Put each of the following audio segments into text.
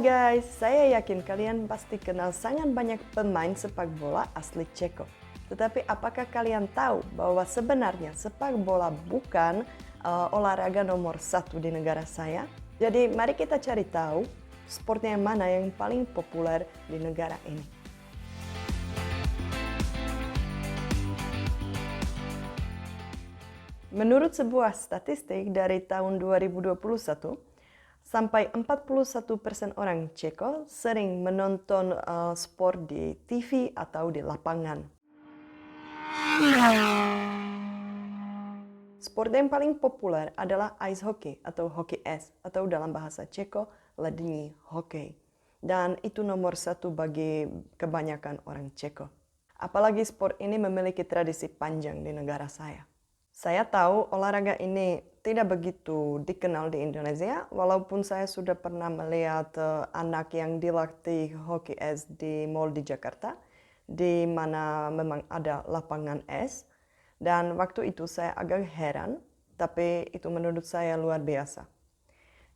Hai guys, saya yakin kalian pasti kenal sangat banyak pemain sepak bola asli Ceko. Tetapi apakah kalian tahu bahwa sebenarnya sepak bola bukan olahraga nomor satu di negara saya? Jadi mari kita cari tahu sportnya yang mana yang paling populer di negara ini. Menurut sebuah statistik dari tahun 2021, sampai 41% orang Ceko sering menonton sport di TV atau di lapangan. Sport yang paling populer adalah ice hockey atau hoki es atau dalam bahasa Ceko lední hokej. Dan itu nomor satu bagi kebanyakan orang Ceko. Apalagi sport ini memiliki tradisi panjang di negara saya. Saya tahu olahraga ini tidak begitu dikenal di Indonesia, walaupun saya sudah pernah melihat anak yang dilatih hoki es di mall di Jakarta, di mana memang ada lapangan es. Dan waktu itu saya agak heran, tapi itu menurut saya luar biasa.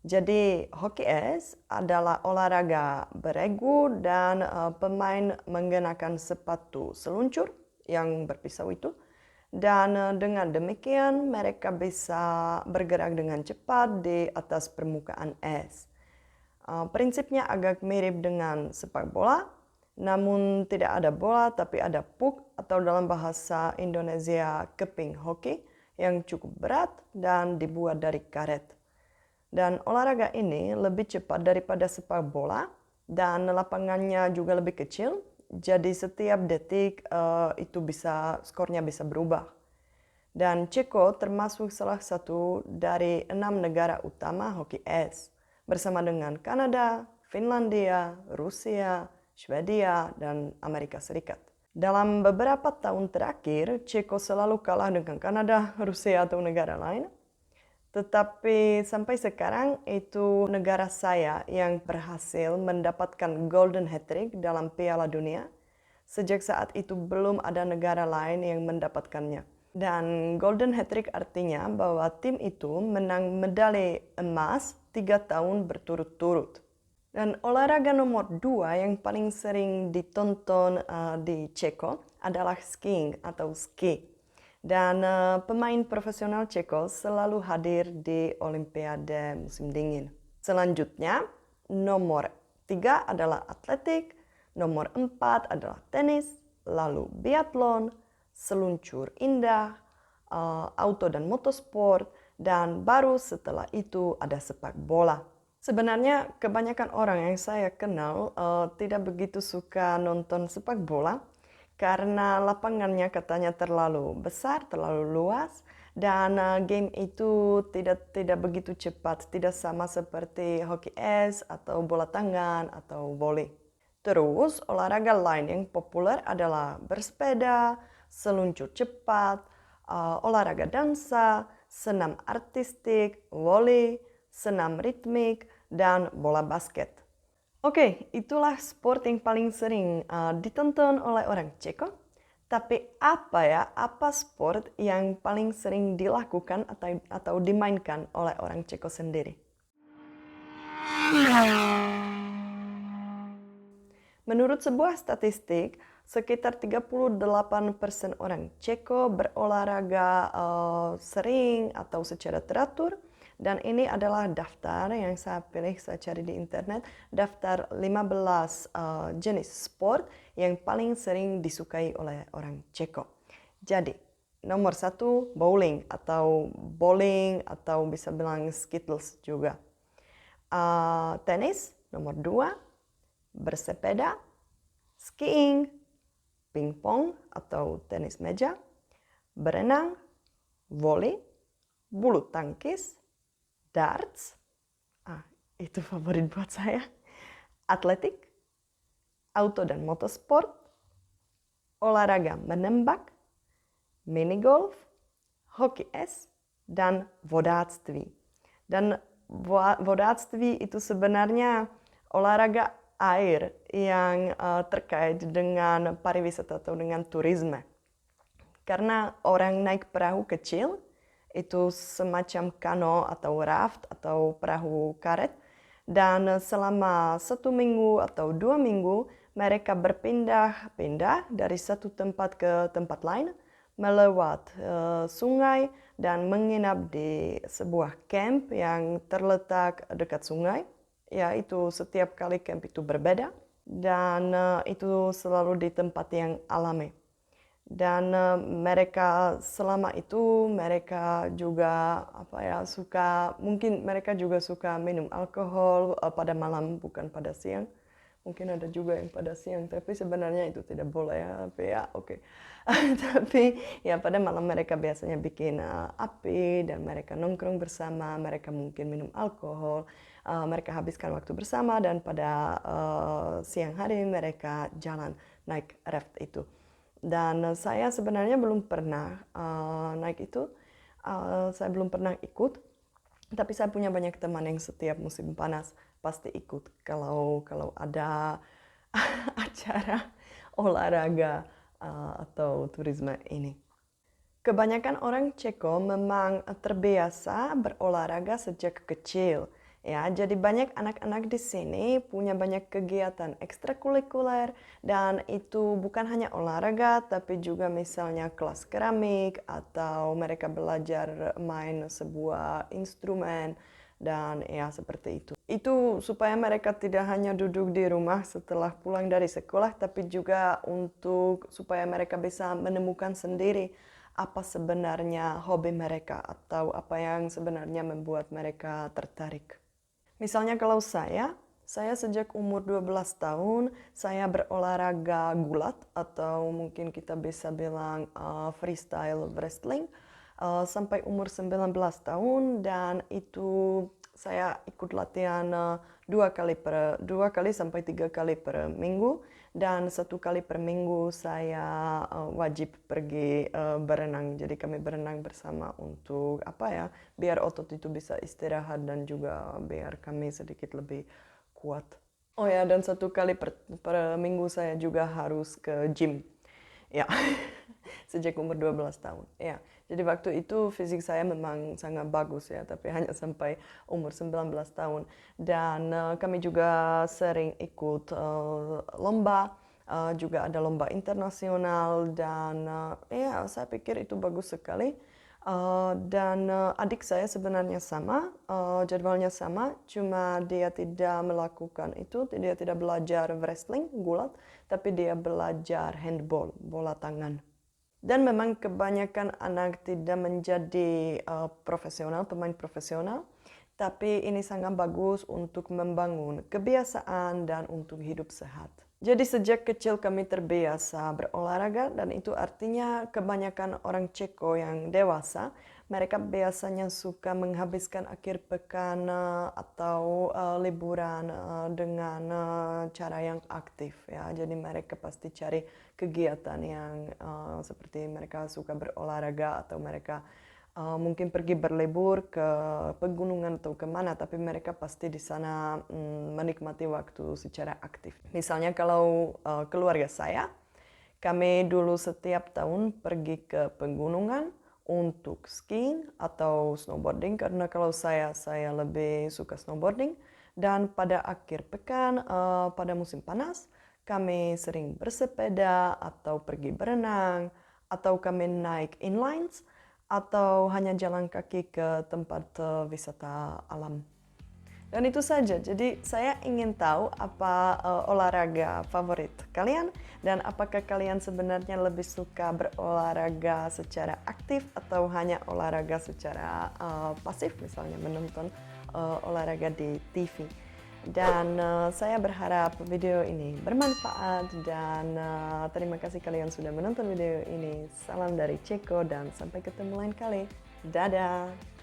Jadi hoki es adalah olahraga beregu dan pemain mengenakan sepatu seluncur yang berpisau itu. Dan dengan demikian mereka bisa bergerak dengan cepat di atas permukaan es. Prinsipnya agak mirip dengan sepak bola, namun tidak ada bola tapi ada puck atau dalam bahasa Indonesia keping hoki yang cukup berat dan dibuat dari karet. Dan olahraga ini lebih cepat daripada sepak bola dan lapangannya juga lebih kecil. Jadi setiap detik skornya bisa berubah. Dan Ceko termasuk salah satu dari 6 negara utama hoki es, bersama dengan Kanada, Finlandia, Rusia, Swedia, dan Amerika Serikat. Dalam beberapa tahun terakhir, Ceko selalu kalah dengan Kanada, Rusia, atau negara lain. Tetapi sampai sekarang itu negara saya yang berhasil mendapatkan Golden Hat-trick dalam Piala Dunia. Sejak saat itu belum ada negara lain yang mendapatkannya. Dan Golden Hat-trick artinya bahwa tim itu menang medali emas 3 tahun berturut-turut. Dan olahraga nomor 2 yang paling sering ditonton di Ceko adalah skiing atau ski. Dan pemain profesional Ceko selalu hadir di Olimpiade musim dingin. Selanjutnya, nomor 3 adalah atletik, nomor 4 adalah tenis, lalu biathlon, seluncur indah, auto dan motorsport, dan baru setelah itu ada sepak bola. Sebenarnya kebanyakan orang yang saya kenal tidak begitu suka nonton sepak bola, karena lapangannya katanya terlalu besar, terlalu luas, dan game itu tidak begitu cepat, tidak sama seperti hoki es atau bola tangan atau voli. Terus olahraga lain yang populer adalah bersepeda, seluncur cepat, olahraga dansa, senam artistik, voli, senam ritmik, dan bola basket. Oke, itulah sport yang paling sering ditonton oleh orang Ceko. Tapi apa sport yang paling sering dilakukan atau dimainkan oleh orang Ceko sendiri? Menurut sebuah statistik, sekitar 38% orang Ceko berolahraga sering atau secara teratur. Dan ini adalah daftar yang saya pilih, saya cari di internet, daftar 15 jenis sport yang paling sering disukai oleh orang Ceko. Jadi, nomor 1 bowling atau bowling atau bisa bilang skittles juga. Tenis, nomor 2, bersepeda, skiing, pingpong atau tenis meja, berenang, voli, bulu tangkis, darts, itu favorit buat saya, atletik, auto dan motorsport, olahraga menembak, mini golf, hoki es, dan vodáctví. Dan vodáctví itu sebenarnya olahraga air yang terkait dengan pariwisata atau dengan turisme. Karena orang naik perahu kecil, itu semacam kano atau raft atau perahu karet, Dan selama 1 minggu atau 2 minggu, mereka berpindah-pindah dari satu tempat ke tempat lain, melewat sungai dan menginap di sebuah camp yang terletak dekat sungai. Ya, itu setiap kali camp itu berbeda dan itu selalu di tempat yang alami. Dan mereka selama itu mereka juga mungkin mereka juga suka minum alkohol pada malam, bukan pada siang. Mungkin ada juga yang pada siang, tapi sebenarnya itu tidak boleh ya. Tapi ya oke. Tapi ya pada malam mereka biasanya bikin api dan mereka nongkrong bersama, mereka mungkin minum alkohol, mereka habiskan waktu bersama dan pada siang hari mereka jalan naik raft itu. Dan saya sebenarnya belum pernah naik itu, saya belum pernah ikut, tapi saya punya banyak teman yang setiap musim panas pasti ikut kalau ada acara olahraga atau turisme ini. Kebanyakan orang Ceko memang terbiasa berolahraga sejak kecil. Ya, jadi banyak anak-anak di sini punya banyak kegiatan ekstrakurikuler dan itu bukan hanya olahraga tapi juga misalnya kelas keramik atau mereka belajar main sebuah instrumen dan ya seperti itu. Itu supaya mereka tidak hanya duduk di rumah setelah pulang dari sekolah tapi juga untuk supaya mereka bisa menemukan sendiri apa sebenarnya hobi mereka atau apa yang sebenarnya membuat mereka tertarik. Misalnya kalau saya sejak umur 12 tahun, saya berolahraga gulat atau mungkin kita bisa bilang freestyle wrestling sampai umur 19 tahun dan itu saya ikut latihan 2 kali sampai 3 kali per minggu dan 1 kali per minggu saya wajib pergi berenang. Jadi kami berenang bersama untuk biar otot itu bisa istirahat dan juga biar kami sedikit lebih kuat. Oh ya, dan 1 kali per minggu saya juga harus ke gym. Ya, sejak umur 12 tahun. Ya, jadi waktu itu fisik saya memang sangat bagus ya, tapi hanya sampai umur 19 tahun. Dan kami juga sering ikut lomba, juga ada lomba internasional dan ya saya pikir itu bagus sekali. Dan adik saya sebenarnya sama, jadwalnya sama, cuma dia tidak melakukan itu, dia tidak belajar wrestling, gulat, tapi dia belajar handball, bola tangan. Dan memang kebanyakan anak tidak menjadi pemain profesional, tapi ini sangat bagus untuk membangun kebiasaan dan untuk hidup sehat. Jadi sejak kecil kami terbiasa berolahraga dan itu artinya kebanyakan orang Ceko yang dewasa, mereka biasanya suka menghabiskan akhir pekan atau liburan dengan cara yang aktif ya. Jadi mereka pasti cari kegiatan yang seperti mereka suka berolahraga atau mereka mungkin pergi berlibur ke pegunungan atau kemana, tapi mereka pasti di sana menikmati waktu secara aktif. Misalnya kalau keluarga saya, kami dulu setiap tahun pergi ke pegunungan untuk skiing atau snowboarding, karena kalau saya lebih suka snowboarding. Dan pada akhir pekan, pada musim panas, kami sering bersepeda atau pergi berenang, atau kami naik inlines, atau hanya jalan kaki ke tempat wisata alam. Dan itu saja. Jadi saya ingin tahu apa olahraga favorit kalian dan apakah kalian sebenarnya lebih suka berolahraga secara aktif atau hanya olahraga secara pasif, misalnya menonton olahraga di TV. Dan saya berharap video ini bermanfaat dan terima kasih kalian sudah menonton video ini. Salam dari Ceko dan sampai ketemu lain kali. Dadah!